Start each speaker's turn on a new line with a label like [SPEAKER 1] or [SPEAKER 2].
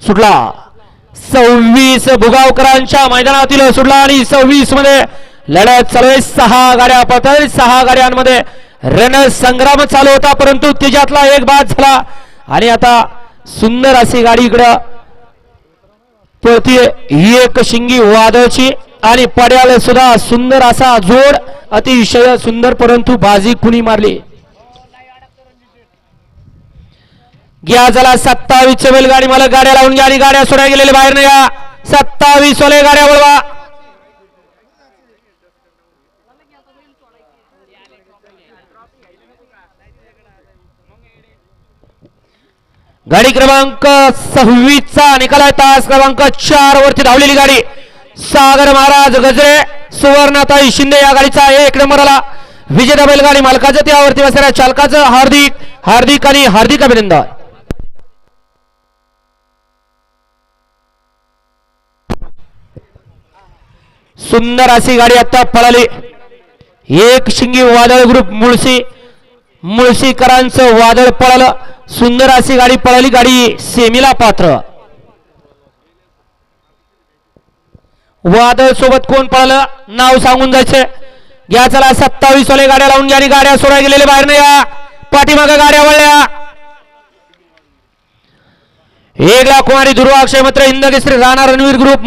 [SPEAKER 1] सुटला 26 भुगावकरांच्या मैदानातील सुटला आणि 26 मध्ये लढत चालू आहे. 6 गाड्या पळतात. 6 गाड्यांमध्ये रणसंग्राम चालू होता परंतु त्याच्यातला एक बाद झाला आणि आता सुंदर अशी गाडी इकडं पळतीये. एक शिंगी वादळची आणि पड्याला सुद्धा सुंदर असा जोड अतिशय सुंदर परंतु बाजी कुणी मारली. घ्या झाला 27 बैलगाडी मला गाड्या लावून घ्या आणि गाड्या सोडा गेलेले बाहेर नाही या 27 वाले गाड्या वळवा. गाडी क्रमांक 26 चा निकाल तास क्रमांक 4 वरती धावलेली गाडी सागर महाराज गजरे सुवर्णाताई शिंदे या गाडीचा 1 नंबर आला. विजेता बैलगाडी मालकाचं त्यावरती बसणाऱ्या चालकाचं हार्दिक आणि हार्दिक अभिनंदन. सुंदर अशी गाडी आता पळाली. एक शिंगी वादळ ग्रुप मुळशीकरांचं वादळ पळालं. सुंदर अशी गाडी पळाली. गाडी सेमीला पात्र. वादळ सोबत कोण पळालं नाव सांगून जायचं. घ्या चला 27 वाले गाड्या लावून घ्या आणि गाड्या सोडा गेलेले बाहेर नाही या पाठीमागे गाड्या वळल्या. 1 लाख कुमारी दुर्वा अक्षय मित्र हिंद केसरी राणा रणवीर ग्रुप